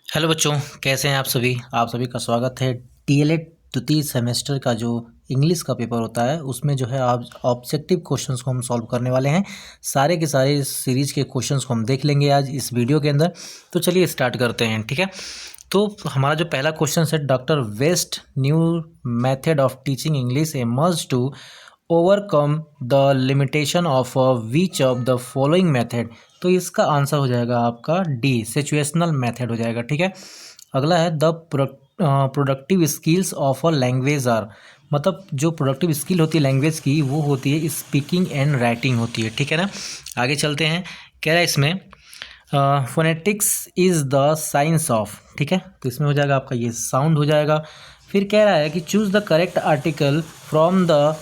Hello बच्चों, कैसे हैं आप सभी का स्वागत है। डीएलएड द्वितीय सेमेस्टर का जो इंग्लिश का पेपर होता है उसमें जो है आप ऑब्जेक्टिव क्वेश्चंस को हम सॉल्व करने वाले हैं। सारे के सारे इस सीरीज के क्वेश्चंस को हम देख लेंगे आज इस वीडियो के अंदर। तो चलिए स्टार्ट करते हैं, ठीक है। तो हमारा जो पहला क्वेश्चन है, doctor west new method of teaching English emerge to overcome the limitation of which of the following method. तो इसका आंसर हो जाएगा आपका डी, सिचुएशनल मेथड हो जाएगा, ठीक है। अगला है the productive skills of a language are. मतलब जो प्रोडक्टिव स्किल होती है लैंग्वेज की वो होती है स्पीकिंग एंड राइटिंग होती है, ठीक है ना। आगे चलते हैं। कह रहा है इसमें phonetics is the science of, ठीक है। तो इसमें हो जाएगा आपका ये साउंड हो जाएगा। फिर कह रहा है कि choose the correct article from the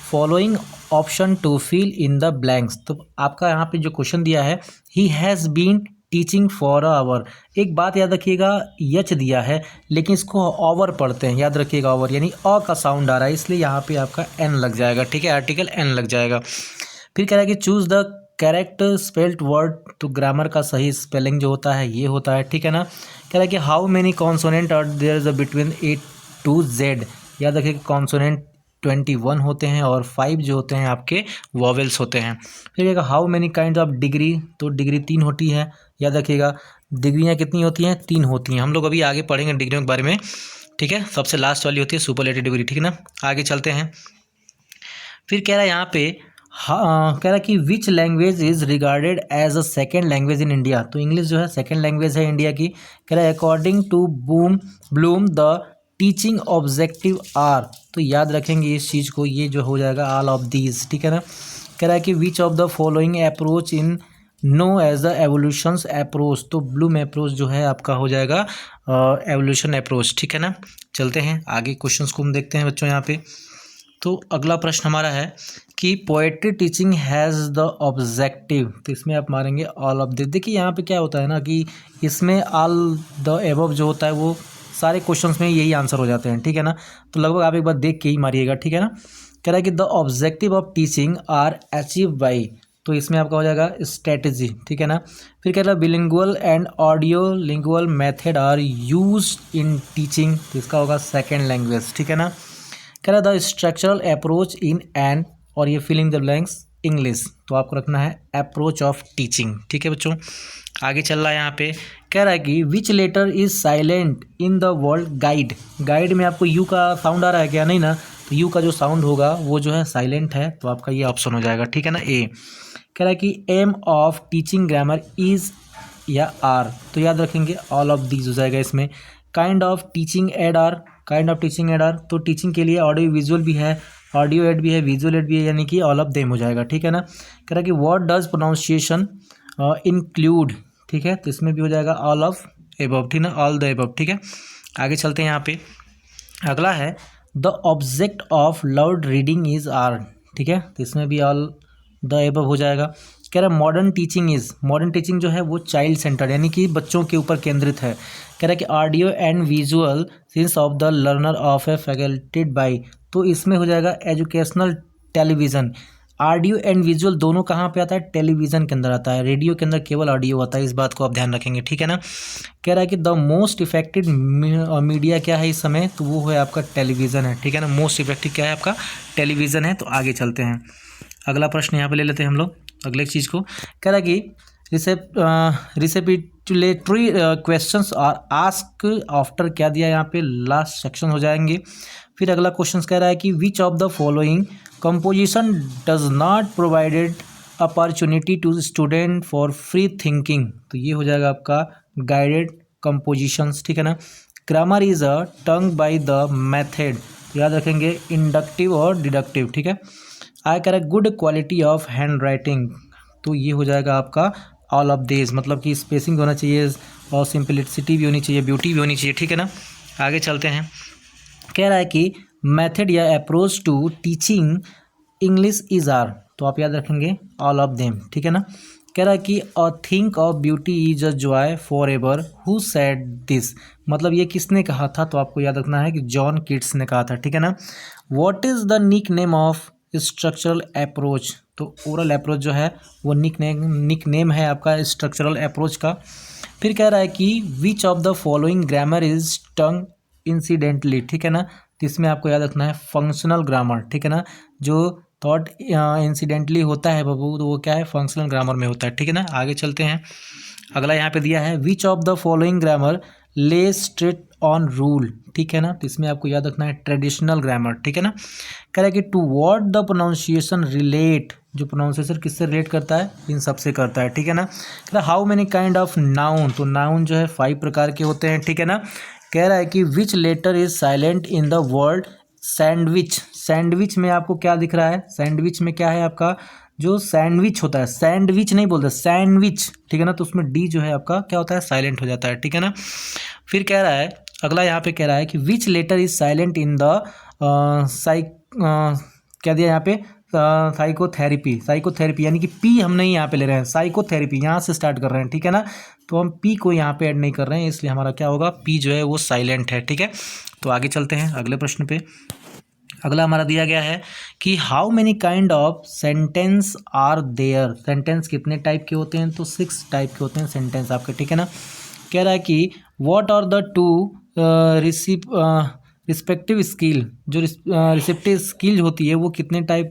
following option to fill in the blanks. तो आपका यहाँ पे जो क्वेश्चन दिया है, he has been teaching for hour. एक बात याद रखिएगा, यच दिया है लेकिन इसको ओवर पढ़ते हैं, याद रखिएगा ओवर यानी अ का साउंड आ रहा है, इसलिए यहाँ पे आपका एन लग जाएगा, ठीक है। आर्टिकल एन लग जाएगा। फिर कह रहा है कि choose the correct spelled word. तो ग्रामर का सही स्पेलिंग जो होता है ये होता है, ठीक है ना। कह रहा है कि how many consonant are there is between A to Z. याद रखिए कॉन्सोनेंट 21 होते हैं और 5 जो होते हैं आपके वॉवेल्स होते हैं। फिर कहेगा how many kind of degree. तो डिग्री 3 होती है, याद रखिएगा। डिग्रियाँ कितनी होती हैं? 3 होती हैं। हम लोग अभी आगे पढ़ेंगे डिग्रियों के बारे में, ठीक है। सबसे लास्ट वाली होती है सुपरलेटिव डिग्री, ठीक है ना। आगे चलते हैं। फिर कह रहा है यहाँ पे हाँ, कह रहा है कि which language is regarded as a second language in India. तो इंग्लिश जो है सेकेंड लैंग्वेज है इंडिया की। कह रहा है according to Bloom the teaching objective are. तो याद रखेंगे इस चीज़ को, ये जो हो जाएगा ऑल ऑफ दीज, ठीक है ना। कह रहा है कि which of the following approach in known as the evolutions approach. तो ब्लूम अप्रोच जो है आपका हो जाएगा एवोल्यूशन अप्रोच, ठीक है ना। चलते हैं आगे, क्वेश्चंस को हम देखते हैं बच्चों यहाँ पे। तो अगला प्रश्न हमारा है कि poetry teaching has the objective. तो इसमें आप मारेंगे ऑल ऑफ दिस। देखिए यहाँ पे क्या होता है ना कि इसमें ऑल द एबव जो होता है वो सारे क्वेश्चंस में यही आंसर हो जाते हैं, ठीक है ना। तो लगभग आप एक बार देख के ही मारिएगा, ठीक है ना। कह रहा है कि the objective of teaching are achieve by. तो इसमें आपका हो जाएगा स्ट्रेटजी, ठीक है ना। फिर कह रहा है bilingual and audiolingual method are use in teaching. तो इसका होगा सेकेंड लैंग्वेज, ठीक है ना। कह रहा the structural approach in an, और ये फिलिंग द ब्लैंक्स इंग्लिश। तो आपको रखना है अप्रोच ऑफ टीचिंग, ठीक है बच्चों। आगे चल रहा है यहाँ पे। कह रहा है कि which letter is silent in the world guide. Guide में आपको यू का साउंड आ रहा है क्या? नहीं ना। तो यू का जो साउंड होगा वो जो है साइलेंट है, तो आपका ये ऑप्शन हो जाएगा, ठीक है ना, ए। कह रहा है कि aim of teaching grammar is या आर। तो याद रखेंगे ऑल ऑफ दीज हो जाएगा इसमें। Kind of teaching aid are, kind of teaching aid are. तो टीचिंग के लिए ऑडियो विजुअल भी है, ऑडियो एड भी है, विजुअल एड भी है, यानी कि ऑल ऑफ देम हो जाएगा, ठीक है ना। कह रहा है कि व्हाट डज प्रोनाउंसिएशन इंक्लूड, ठीक है। तो इसमें भी हो जाएगा ऑल ऑफ एबव, ठीक है ना, ऑल द एबव, ठीक है। आगे चलते हैं यहाँ पे। अगला है the object of loud reading is are, ठीक है। तो इसमें भी ऑल द एबव हो जाएगा। कह रहा है modern teaching is, modern teaching जो है वो चाइल्ड सेंटर यानी कि बच्चों के ऊपर केंद्रित है। कह रहा है कि audio and visual sense of the learner of a facilitated by. तो इसमें हो जाएगा educational television. Audio and visual दोनों कहाँ पे आता है? टेलीविज़न के अंदर आता है, रेडियो के अंदर केवल ऑडियो आता है, इस बात को आप ध्यान रखेंगे, ठीक है ना। कह रहा है कि द मोस्ट इफेक्टिव मीडिया क्या है इस समय? तो वो है आपका टेलीविज़न है, ठीक है ना। मोस्ट इफेक्टिव क्या है आपका? टेलीविज़न है। तो आगे चलते हैं, अगला प्रश्न यहाँ पे ले लेते हैं हम लोग अगले चीज़ को। कह रहा है कि रिसेपिटुलेटरी क्वेश्चंस आर आस्क आफ्टर, क्या दिया यहाँ पे? लास्ट सेक्शन हो जाएंगे। फिर अगला क्वेश्चन कह रहा है कि which of the following composition does not provided opportunity to student for free thinking. तो ये हो जाएगा आपका गाइडेड कंपोजिशंस, ठीक है ना। Grammar is a tongue by the method. याद रखेंगे इंडक्टिव और डिडक्टिव, ठीक है। आगे कह रहा है good quality of hand writing. तो ये हो जाएगा आपका ऑल ऑफ दिस, मतलब कि स्पेसिंग होना चाहिए और सिंपलिसिटी भी होनी चाहिए, ब्यूटी भी होनी चाहिए, ठीक है ना। आगे चलते हैं। कह रहा है कि मेथड या approach to teaching English is are. तो आप याद रखेंगे ऑल ऑफ देम, ठीक है ना। कह रहा है कि a thing of beauty is a joy forever, who said this. मतलब ये किसने कहा था? तो आपको याद रखना है कि जॉन कीट्स ने कहा था, ठीक है ना। What is the nick name of structural approach. तो ओरल अप्रोच जो है वो निक नेम है आपका स्ट्रक्चरल अप्रोच का। फिर कह रहा है कि which of the following grammar is tongue incidentally, ठीक है ना। तो इसमें आपको याद रखना है फंक्शनल ग्रामर, ठीक है ना। जो थॉट इंसिडेंटली होता है बाबू, तो वो क्या है, फंक्शनल ग्रामर में होता है, ठीक है ना। आगे चलते हैं। अगला यहाँ पे दिया है विच ऑफ द फॉलोइंग ग्रामर ले स्ट्रिक्ट ऑन रूल, ठीक है ना। तो इसमें आपको याद रखना है ट्रेडिशनल ग्रामर, ठीक है ना। कह रहा है कि to what the pronunciation relate, जो प्रोनाउंसिएशन किससे रिलेट करता है, इन सबसे करता है, ठीक है ना। कह रहा है how many kind of noun, तो नाउन जो है 5 प्रकार के होते हैं, ठीक है ना। कह रहा है कि which letter is silent in the word sandwich, sandwich में आपको क्या दिख रहा है, सैंडविच में क्या है आपका जो सैंडविच होता है, सैंडविच नहीं बोलते सैंडविच, ठीक है ना। तो उसमें डी जो है आपका क्या होता है, साइलेंट हो जाता है, ठीक है ना। फिर कह रहा है अगला यहाँ पे कह रहा है कि which letter is silent in the क्या दिया यहाँ पे साइकोथेरेपी, साइकोथेरेपी यानी कि पी हम नहीं यहाँ पे ले रहे हैं, साइकोथेरेपी यहाँ से स्टार्ट कर रहे हैं, ठीक है ना। तो हम पी को यहाँ पे ऐड नहीं कर रहे हैं, इसलिए हमारा क्या होगा, पी जो है वो साइलेंट है, ठीक है। तो आगे चलते हैं अगले प्रश्न पे। अगला हमारा दिया गया है कि how many kind of sentence are there, sentence कितने टाइप के होते हैं, तो 6 टाइप के होते हैं सेंटेंस आपके, ठीक है ना। कह रहा है कि what are the two respective skill, जो रिसेप्टिव स्किल होती है वो कितने टाइप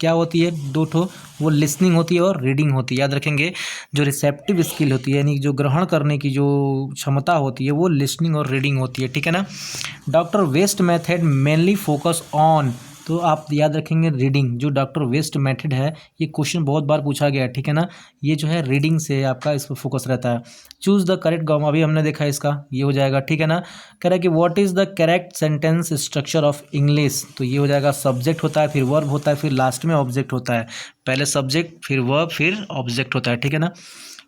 क्या होती है, 2 ठो, वो लिसनिंग होती है और रीडिंग होती है, याद रखेंगे। जो रिसेप्टिव स्किल होती है यानी जो ग्रहण करने की जो क्षमता होती है वो लिसनिंग और रीडिंग होती है, ठीक है ना। Doctor West method mainly focus on, तो आप याद रखेंगे रीडिंग, जो डॉक्टर वेस्ट मेथड है ये क्वेश्चन बहुत बार पूछा गया है, ठीक है ना। ये जो है रीडिंग से आपका इस पर फोकस रहता है। चूज द करेक्ट गॉम, अभी हमने देखा इसका, ये हो जाएगा, ठीक है ना। कह रहा है कि what is the correct sentence structure of English, तो ये हो जाएगा सब्जेक्ट होता है, फिर वर्ब होता है, फिर लास्ट में ऑब्जेक्ट होता है, पहले सब्जेक्ट फिर वर्ब फिर ऑब्जेक्ट होता है, ठीक है ना।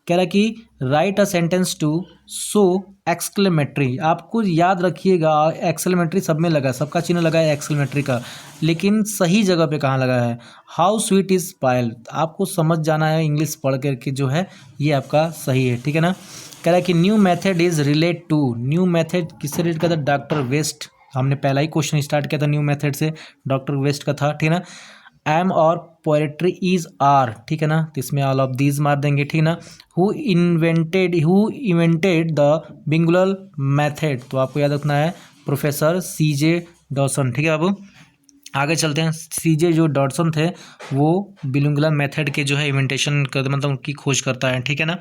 कह रहा है कि write a sentence to so exclamatory, आपको याद रखिएगा एक्सक्लेमेटरी सब में लगा, सबका चिन्ह लगा है एक्सक्लेमेटरी का, लेकिन सही जगह पे कहाँ लगा है, हाउ स्वीट इज पायल, आपको समझ जाना है इंग्लिश पढ़ करके जो है ये आपका सही है, ठीक है ना। कह रहा है कि new method is relate to, new method किससे रिलेट करता है, डॉक्टर वेस्ट, हमने पहला ही क्वेश्चन स्टार्ट किया था न्यू मेथड से, डॉक्टर वेस्ट का था, ठीक है ना। एम और पोएट्री इज आर, ठीक है ना, तो इसमें ऑल ऑफ दीज मार देंगे, ठीक है ना। हु इन्वेंटेड द बिंगुलर मेथड, तो आपको याद रखना है प्रोफेसर सीजे डॉसन, ठीक है बाबू। आगे चलते हैं। सीजे जो डॉटसन थे वो बिलिंगुलर मेथड के जो है इन्वेंटेशन कर मतलब उनकी खोज करता है, ठीक है ना।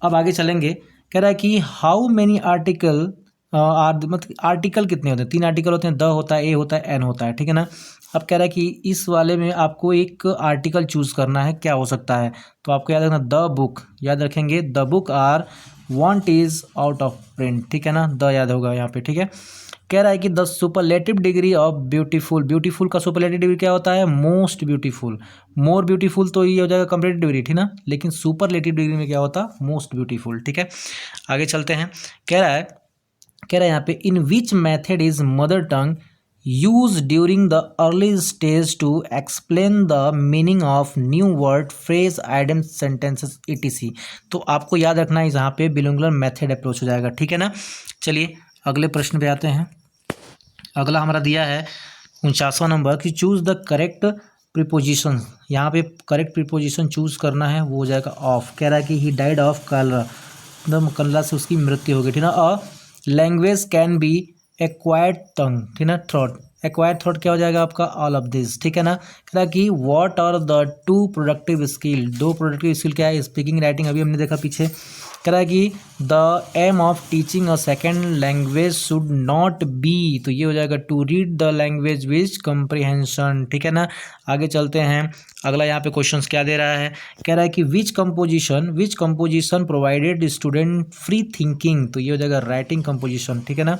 अब आगे चलेंगे। कह रहा है कि हाउ मेनी आर्टिकल मतलब आर्टिकल कितने होते हैं, 3 आर्टिकल होते हैं, द होता है, ए होता है, एन होता है, ठीक है ना। अब कह रहा है कि इस वाले में आपको एक आर्टिकल चूज करना है, क्या हो सकता है, तो आपको याद रखना द बुक, याद रखेंगे the book are want is out of print, ठीक है ना, द याद होगा यहाँ पे, ठीक है। कह रहा है कि the superlative degree of beautiful, beautiful का सुपरलेटिव डिग्री क्या होता है, मोस्ट ब्यूटीफुल, मोर ब्यूटीफुल तो ये हो जाएगा कंप्लीट डिग्री, ठीक ना, लेकिन सुपरलेटिव डिग्री में क्या होता, मोस्ट ब्यूटीफुल, ठीक है। आगे चलते हैं। कह रहा है यहाँ पे in which method is mother tongue use during the early stage to explain the meaning of new word phrase idiom sentences etc, तो आपको याद रखना है यहाँ पे बिलिंगुलर मेथड अप्रोच हो जाएगा, ठीक है ना। चलिए अगले प्रश्न पे आते हैं। अगला हमारा दिया है 49वां नंबर कि चूज द करेक्ट प्रीपोजिशन, यहाँ पे करेक्ट प्रीपोजिशन चूज करना है, वो हो जाएगा ऑफ। कह रहा है कि ही डाइड ऑफ कलरा, मतलब कलरा से उसकी मृत्यु हो गई, ठीक ना। A language can be acquired tongue, ठीक ना, थ्रॉट, एक्वायर्ड थ्रॉट क्या हो जाएगा आपका, ऑल ऑफ दिस, ठीक है ना। कह रहा है कि what are the 2 productive skill, 2 productive skill क्या है, स्पीकिंग राइटिंग, अभी हमने देखा पीछे। कह रहा है कि the aim of teaching a second language should not be, तो ये हो जाएगा to read the language which comprehension, ठीक है ना। आगे चलते हैं। अगला यहाँ पे क्वेश्चंस क्या दे रहा है, कह रहा है कि which composition provided student free thinking, तो ये हो जाएगा राइटिंग कंपोजिशन, ठीक है ना।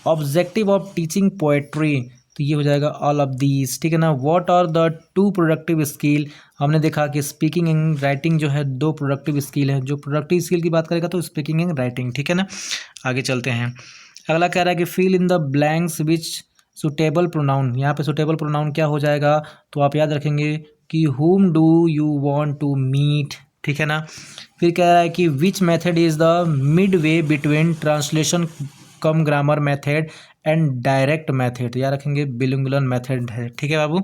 ऑब्जेक्टिव ऑफ टीचिंग पोएट्री, तो ये हो जाएगा ऑल ऑफ दीज, ठीक है ना। What are the 2 productive skill, हमने देखा कि स्पीकिंग एंड राइटिंग जो है 2 प्रोडक्टिव स्किल है, जो प्रोडक्टिव स्किल की बात करेगा तो स्पीकिंग एंड राइटिंग, ठीक है ना। आगे चलते हैं। अगला कह रहा है कि fill in the blanks which suitable pronoun, यहाँ पे सुटेबल प्रोनाउन क्या हो जाएगा, तो आप याद रखेंगे कि whom do you want to meet, ठीक है ना। फिर कह रहा है कि which method is the mid way between translation cum grammar method and direct method, याद रखेंगे बिलिंगुअल मेथड है, ठीक है बाबू।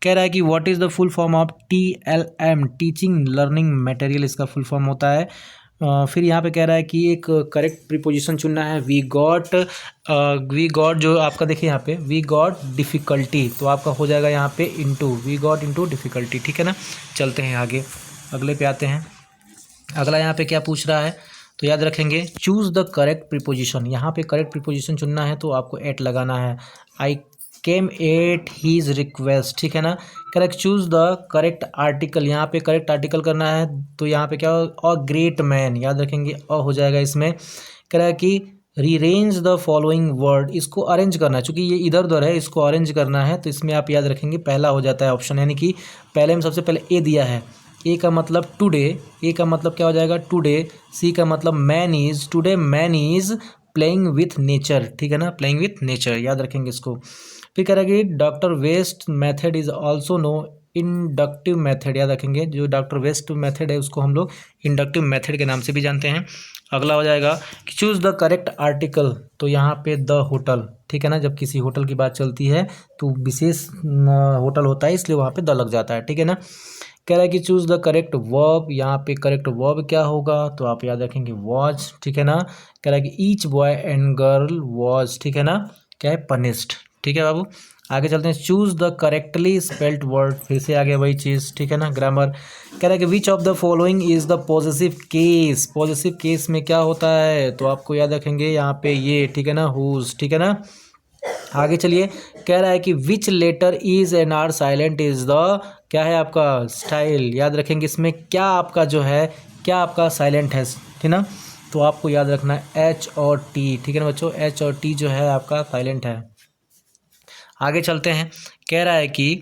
कह रहा है कि what is the full form of TLM, teaching learning material, इसका फुल फॉर्म होता है। फिर यहाँ पे कह रहा है कि एक करेक्ट प्रीपोजिशन चुनना है। वी गॉट जो आपका देखिए यहाँ पे वी गॉट डिफ़िकल्टी, तो आपका हो जाएगा यहाँ पे into, we got into difficulty, ठीक है ना। चलते हैं आगे, अगले पे आते हैं। अगला यहाँ पे क्या पूछ रहा है, तो याद रखेंगे चूज़ द करेक्ट प्रीपोजिशन, यहाँ पे करेक्ट प्रीपोजिशन चुनना है तो आपको एट लगाना है। आई केम एट हीज रिक्वेस्ट, ठीक है ना। Correct choose the correct article, यहाँ पे करेक्ट आर्टिकल करना है, तो यहाँ पे क्या अ ग्रेट मैन, याद रखेंगे अ हो जाएगा इसमें। कह रहा है कि रीअरेंज द फॉलोइंग वर्ड, इसको अरेंज करना है, चूँकि ये इधर उधर है, इसको अरेंज करना है, तो इसमें आप याद रखेंगे पहला हो जाता है ऑप्शन, यानी कि पहले में सबसे पहले ए दिया है। ए का मतलब टुडे, ए का मतलब क्या हो जाएगा टुडे। सी का मतलब man is, today man is playing with nature, ठीक है ना, प्लेइंग विथ नेचर, याद रखेंगे इसको। फिर कह रहा है कि doctor West method is also known inductive method, याद रखेंगे जो डॉक्टर वेस्ट मेथड है उसको हम लोग इंडक्टिव मेथड के नाम से भी जानते हैं। अगला हो जाएगा कि चूज़ द करेक्ट आर्टिकल, तो यहाँ पे द होटल, ठीक है ना, जब किसी होटल की बात चलती है तो विशेष होटल होता है, इसलिए वहाँ पे द लग जाता है, ठीक है ना। कह रहा है कि चूज़ द करेक्ट वर्ब, यहाँ पे करेक्ट वर्ब क्या होगा, तो आप याद रखेंगे वॉज, ठीक है ना। कह रहा है कि each boy and girl was, ठीक है ना, क्या है पनिश्ड, ठीक है बाबू। आगे चलते हैं, choose the correctly spelled word, फिर से आ गया वही चीज़, ठीक है ना, ग्रामर। कह रहा है कि which of the following is the positive case, positive case में क्या होता है, तो आपको याद रखेंगे यहाँ पे ये, ठीक है ना, हुज, ठीक है ना। आगे चलिए, कह रहा है कि which letter is an R silent is the, क्या है आपका स्टाइल, याद रखेंगे इसमें क्या आपका जो है, क्या आपका साइलेंट है, ठीक ना, तो आपको याद रखना है एच और टी, ठीक है ना बच्चों, एच और टी जो है आपका साइलेंट है। आगे चलते हैं, कह रहा है कि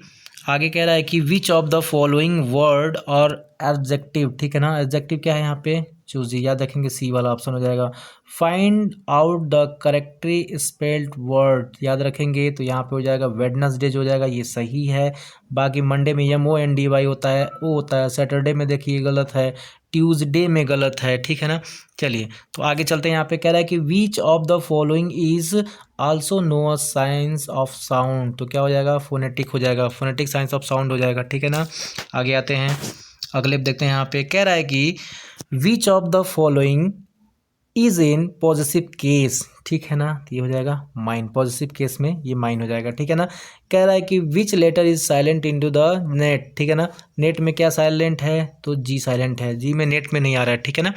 आगे कह रहा है कि which of the following word और एडजेक्टिव, ठीक है ना, एडजेक्टिव क्या है यहाँ पे चूजी, याद रखेंगे सी वाला ऑप्शन हो जाएगा। Find out the correctly spelled word, याद रखेंगे तो यहाँ पे हो जाएगा वेडनेसडे जो हो जाएगा, ये सही है। बाकी मंडे में MONDY होता है, वो होता है। सैटरडे में देखिए गलत है, ट्यूसडे में गलत है, ठीक है ना। चलिए तो आगे चलते हैं, यहाँ पे कह रहा है कि which of the following is also known a science of sound, तो क्या हो जाएगा फोनेटिक हो जाएगा, फोनेटिक साइंस ऑफ साउंड हो जाएगा, ठीक है ना। आगे आते हैं, अगले देखते हैं, यहाँ पे कह रहा है कि which of the following is in positive case, ठीक है ना, तो ये हो जाएगा माइन, पॉजिटिव केस में ये माइन हो जाएगा, ठीक है ना। कह रहा है कि which letter is silent into the net, ठीक है ना, नेट में क्या साइलेंट है, तो जी साइलेंट है, जी में नेट में नहीं आ रहा है, ठीक है ना।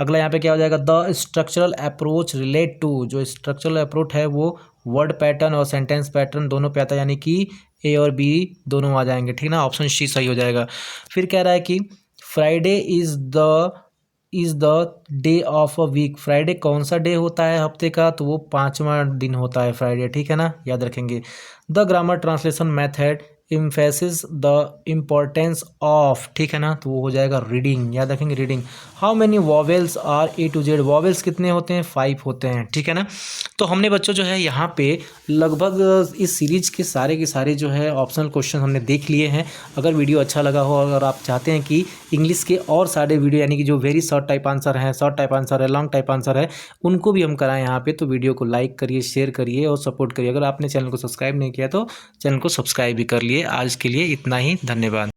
अगला यहाँ पे क्या हो जाएगा, the structural approach relate to, जो स्ट्रक्चरल अप्रोच है वो वर्ड पैटर्न और सेंटेंस पैटर्न दोनों पे आता है, यानी कि ए और बी दोनों आ जाएंगे, ठीक ना, ऑप्शन सी सही हो जाएगा। फिर कह रहा है कि Friday is the day of a week, Friday कौन सा डे होता है हफ्ते का, तो वो 5वां दिन होता है फ्राइडे, ठीक है ना, याद रखेंगे। The grammar translation method emphasis the importance of, ठीक है ना, तो वो हो जाएगा रीडिंग, याद रखेंगे reading. How many vowels are A to Z, vowels कितने होते हैं 5 होते हैं, ठीक है ना। तो हमने बच्चों जो है यहाँ पे लगभग इस सीरीज़ के सारे जो है ऑप्शनल क्वेश्चन हमने देख लिए हैं। अगर वीडियो अच्छा लगा हो, अगर आप चाहते हैं कि इंग्लिश के और सारे वीडियो यानी कि जो वेरी शॉर्ट टाइप आंसर हैं, शॉर्ट टाइप आंसर है, लॉन्ग टाइप आंसर है, उनको भी हम कराएं यहाँ पे, तो वीडियो को लाइक करिए, शेयर करिए और सपोर्ट करिए। अगर आपने चैनल को सब्सक्राइब नहीं किया तो चैनल को सब्सक्राइब भी कर लिए। आज के लिए इतना ही, धन्यवाद।